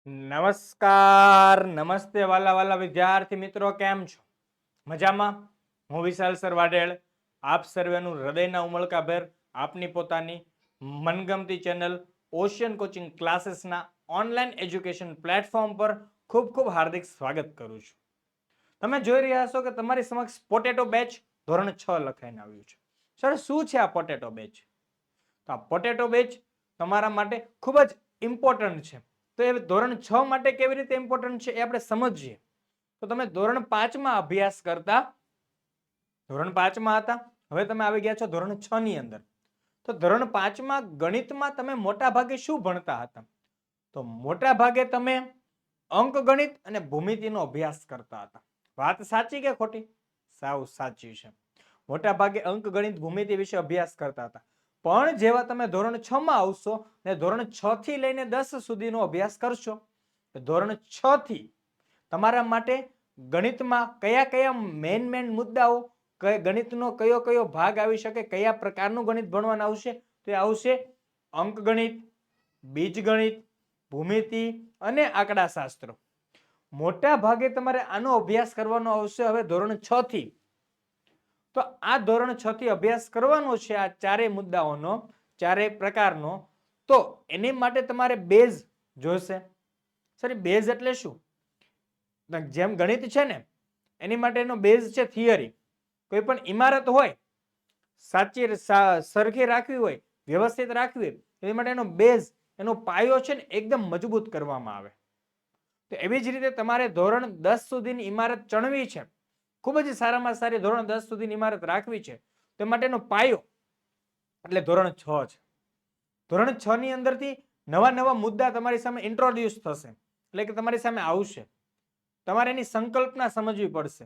નમસ્કાર નમસ્તે વાલા વાલા વિદ્યાર્થી મિત્રો, કેમ છો? મજામાં? હું વિશાલ સર વાડેલ આપ સર્વેનું હૃદયના ઉમળકાભેર આપની પોતાની મનગમતી ચેનલ ઓશિયન કોચિંગ ક્લાસીસના ઓનલાઈન એજ્યુકેશન પ્લેટફોર્મ પર ખૂબ ખૂબ હાર્દિક સ્વાગત કરું છું. તમે જોઈ રહ્યા છો કે તમારી સમક્ષ પોટેટો બેચ ધોરણ 6 લખાઈને આવ્યું છે. સર, શું છે આ પોટેટો બેચ? તો આ પોટેટો બેચ તમારા માટે ખૂબ જ ઇમ્પોર્ટન્ટ છે. તો એ ધોરણ 6 માટે કેવી રીતે ઇમ્પોર્ટન્ટ છે એ આપણે સમજીએ. તો તમે ધોરણ 5 માં અભ્યાસ કરતા, ધોરણ 5 માં હતા, હવે તમે આવી ગયા છો ધોરણ 6 ની અંદર. તો ધોરણ 5 માં ગણિતમાં તમે મોટા ભાગે શું ભણતા હતા? તો મોટા ભાગે તમે અંકગણિત અને ભૂમિતિનો અભ્યાસ કરતા હતા. વાત સાચી કે ખોટી? સાવ સાચી છે. મોટા ભાગે અંકગણિત ભૂમિતિ વિશે અભ્યાસ કરતા હતા. પણ જેવા તમે ધોરણ 6 માં આવશો ને ધોરણ 6 થી લઈને 10 સુધીનો અભ્યાસ કરશો, ધોરણ 6 થી તમારા માટે ગણિતમાં કયા કયા મેન મુદ્દાઓ, ગણિતનો કયો કયો ભાગ આવી શકે, કયા પ્રકારનું ગણિત ભણવાનું આવશે, તો એ આવશે અંકગણિત, બીજગણિત, ભૂમિતિ અને આંકડાશાસ્ત્ર. મોટા ભાગે તમારે આનો અભ્યાસ કરવાનો આવશે હવે ધોરણ 6 થી. તો આ ધોરણ 6 થી અભ્યાસ કરવાનો છે આ ચારેય મુદ્દાઓનો, ચારેય પ્રકારનો. તો એની માટે તમારે બેઝ જોશે. સર, બેઝ એટલે શું? જેમ ગણિત છે ને, એની માટેનો બેઝ છે થિયરી. કોઈ પણ ઇમારત હોય, સાચી સરખી રાખવી હોય, વ્યવસ્થિત રાખવી હોય, એની માટેનો બેઝ, એનો પાયો છે ને એકદમ મજબૂત કરવામાં આવે. તો એવી જ રીતે તમારે ધોરણ 10 સુધીની ઇમારત ચણવી છે, ખૂબ જ સારામાં સારી ધોરણ 10 સુધીની ઇમારત રાખવી છે, તે માટેનો પાયો એટલે ધોરણ 6 છે. ધોરણ 6 ની અંદરથી નવા નવા મુદ્દા તમારી સામે ઇન્ટ્રોડ્યુસ થશે, એટલે કે તમારી સામે આવશે. તમારે એની સંકલ્પના સમજવી પડશે,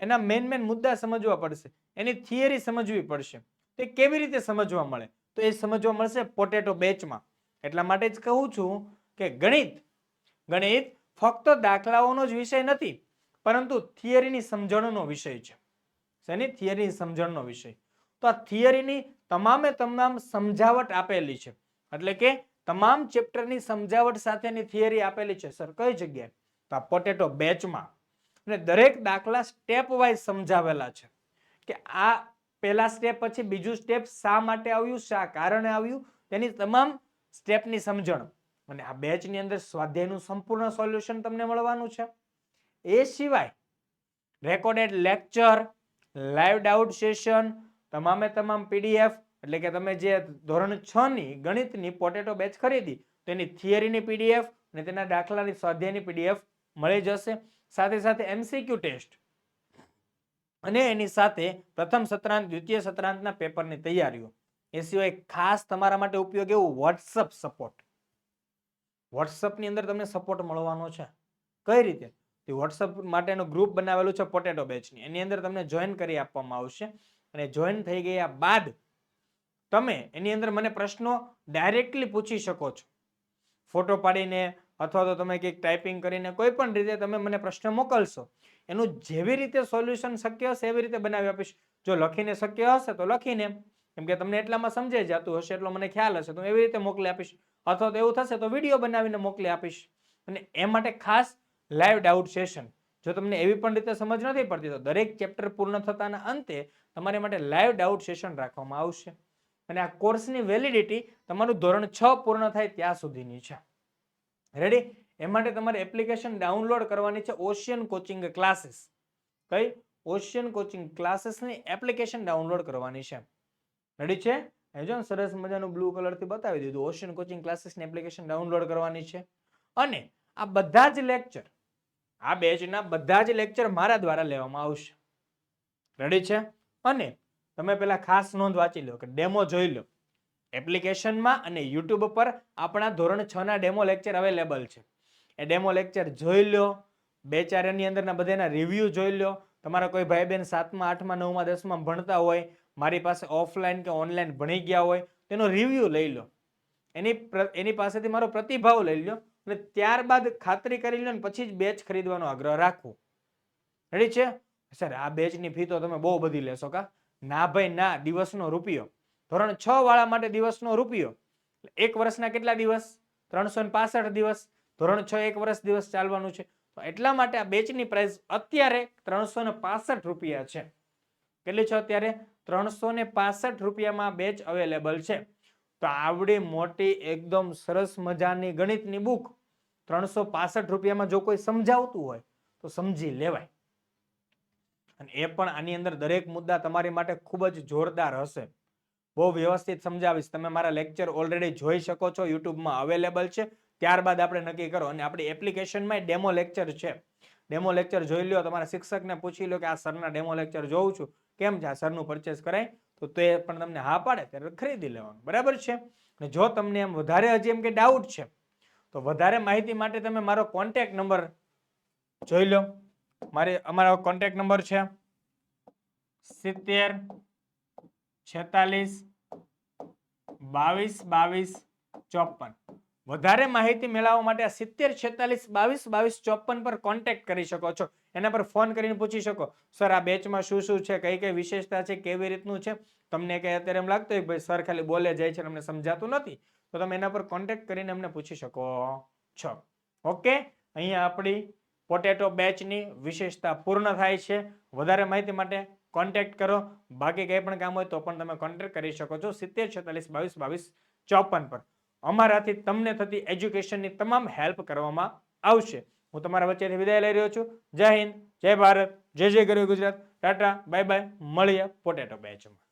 એના મેન મુદ્દા સમજવા પડશે, એની થિયરી સમજવી પડશે. તે કેવી રીતે સમજવા મળે? તો એ સમજવા મળશે પોટેટો બેચમાં. એટલા માટે જ કહું છું કે ગણિત ફક્ત દાખલાઓનો જ વિષય નથી, પરંતુ થિયરીની સમજણનો વિષય છે. શેની? થિયરીની સમજણનો વિષય. તો આ થિયરીની તમામે તમામ સમજાવટ આપેલી છે, એટલે કે તમામ ચેપ્ટરની સમજાવટ સાથેની થિયરી આપેલી છે. સર, કઈ જગ્યાએ? તો આ પોટેટો બેચમાં. અને દરેક દાખલા સ્ટેપ વાઇઝ સમજાવેલા છે કે આ પહેલા સ્ટેપ પછી બીજું સ્ટેપ શા માટે આવ્યું, શા કારણે આવ્યું, તેની તમામ સ્ટેપની સમજણ. અને આ બેચની અંદર સ્વાધ્યાયનું સંપૂર્ણ સોલ્યુશન તમને મળવાનું છે. એ સિવાય recorded lecture, live doubt session, તમામે તમામ પીડીએફ, એટલે કે તમે જે ધોરણ 6 ની ગણિતની પોટેટો બેચ ખરીદી તેની થિયરીની પીડીએફ અને તેના દાખલાની સ્વાધ્યાયની પીડીએફ મળી જશે. સાથે સાથે એમસીક્યુ ટેસ્ટ અને એની સાથે પ્રથમ સત્રાંત, દ્વિતીય સત્રાંતના પેપરની તૈયારીઓ. એ સિવાય ખાસ તમારા માટે ઉપયોગ એવું વોટ્સઅપ સપોર્ટ. વોટ્સઅપની અંદર તમને સપોર્ટ મળવાનો છે. કઈ રીતે? વોટ્સઅપ માટેનો ગ્રુપ બનાવેલું છે પોટેટો બેચની, એની અંદર તમને જોઈન કરી આપવામાં આવશે. અને જોઈન થઈ ગયા બાદ તમે એની અંદર મને પ્રશ્નો ડાયરેક્ટલી પૂછી શકો છો, ફોટો પાડીને અથવા તો તમે કંઈક ટાઈપિંગ કરીને કોઈ પણ રીતે તમે મને પ્રશ્ન મોકલશો, એનું જેવી રીતે સોલ્યુશન શક્ય હશે એવી રીતે બનાવી આપીશ. જો લખીને શક્ય હશે તો લખીને, કેમ કે તમને એટલામાં સમજાઈ જતું હશે, એટલો મને ખ્યાલ હશે, તો એવી રીતે મોકલી આપીશ. અથવા તો એવું થશે તો વિડીયો બનાવીને મોકલી આપીશ. અને એ માટે ખાસ લાઈવ ડાઉટ સેશન. જો તમને એવી પણ રીતે સમજ નથી પડતી તો દરેક ચેપ્ટર પૂર્ણ થતાના અંતે તમારી માટે લાઈવ ડાઉટ સેશન રાખવામાં આવશે. અને આ કોર્સની વેલિડિટી તમારું ધોરણ 6 પૂર્ણ થાય ત્યાં સુધીની છે. રેડી? એ માટે તમારે એપ્લિકેશન ડાઉનલોડ કરવાની છે, ઓશિયન કોચિંગ ક્લાસીસ. કઈ? ઓશિયન કોચિંગ ક્લાસીસની એપ્લિકેશન ડાઉનલોડ કરવાની છે. રેડી છે? એ જો સરસ મજાનું બ્લુ કલરથી બતાવી દીધું. ઓશિયન કોચિંગ ક્લાસીસની એપ્લિકેશન ડાઉનલોડ કરવાની છે. અને આ બધા જ લેક્ચર, આ બેચના બધા જ લેક્ચર મારા દ્વારા લેવામાં આવશે. રેડી છે? અને તમે પેલા ખાસ નોંધ વાંચી લો કે ડેમો જોઈ લો. એપ્લિકેશનમાં અને યુટ્યુબ પર આપણા ધોરણ 6 ના ડેમો લેક્ચર અવેલેબલ છે. એ ડેમો લેક્ચર જોઈ લો. બે ચાર એની અંદરના બધાના રિવ્યુ જોઈ લો. તમારા કોઈ ભાઈ બહેન 7મા 8મા 9મા 10મા ભણતા હોય, મારી પાસે ઓફલાઈન કે ઓનલાઈન ભણી ગયા હોય, તેનો રિવ્યુ લઈ લો. એની પાસેથી મારો પ્રતિભાવ લઈ લો અને ત્યારબાદ ખાતરી કરી લો ને પછી જ બેચ ખરીદવાનો આગ્રહ રાખવો. રેડી છે? સર, આ બેચની ફી તો તમે બહુ બધી લેશો કા? ના ભાઈ ના. દિવસનો રૂપિયો. ધોરણ 6 વાળા માટે દિવસનો રૂપિયો. એક વર્ષના કેટલા દિવસ? 365 દિવસ. ધોરણ 6 એક વર્ષ દિવસ ચાલવાનું છે. તો એટલા માટે આ બેચની પ્રાઇસ અત્યારે 365 રૂપિયા છે. કેટલી છે અત્યારે? 365 રૂપિયામાં બેચ અવેલેબલ છે. તો આવડી મોટી એકદમ સરસ મજાની ગણિતની બુક 365 રૂપિયામાં જો કોઈ સમજાવતું હોય તો સમજી લેવાય. અને એ પણ આની અંદર દરેક મુદ્દા તમારી માટે ખૂબ જ જોરદાર હશે. બહુ વ્યવસ્થિત સમજાવીશ. તમે મારા લેક્ચર ઓલરેડી જોઈ શકો છો, યુટ્યુબમાં અવેલેબલ છે. ત્યારબાદ આપણે નક્કી કરો. અને આપણી એપ્લિકેશનમાં ડેમો લેક્ચર છે. ડેમો લેક્ચર જોઈ લો, તમારા શિક્ષકને પૂછી લો કે આ સરના ડેમો લેક્ચર જોઉં છું, કેમ છે, આ સરનું પરચેસ કરાય? તો તે પણ તમને હા પાડે ત્યારે ખરીદી લેવાનું. બરાબર છે? અને જો તમને એમ વધારે હજી એમ કે ડાઉટ છે, તો વધારે માહિતી માટે તમે મારો કોન્ટેક્ટ નંબર જોઈ લો. અમારો કોન્ટેક્ટ નંબર છે 70 46 22 22 54. વધારે માહિતી મેળવવા માટે 70 46 22 22 54 પર કોન્ટેક્ટ કરી શકો છો. એના પર ફોન કરીને પૂછી શકો, સર આ બેચમાં શું શું છે, કઈ કઈ વિશેષતા છે, કેવી રીતનું છે. તમને કઈ અત્યારે એમ લાગતું હોય ભાઈ સર ખાલી બોલે જાય છે, અમને સમજાતું નથી, તો તમે એના પર કોન્ટેક્ટ કરીને અમને પૂછી શકો છો. ઓકે, અહીંયા આપણી પોટેટો બેચની વિશેષતા પૂર્ણ થાય છે. વધારે માહિતી માટે કોન્ટેક્ટ કરો. બાકી કંઈ પણ કામ હોય તો પણ તમે કોન્ટેક્ટ કરી શકો છો 70 46 22 22 54 પર. અમારાથી તમને થતી એજ્યુકેશનની તમામ હેલ્પ કરવામાં આવશે. હું તમારા વચ્ચેથી વિદાય લઈ રહ્યો છું. જય હિન્દ, જય ભારત, જય જય ગરવી ગુજરાત. Tata, bye bye. મળીએ પોટેટો બેચમાં.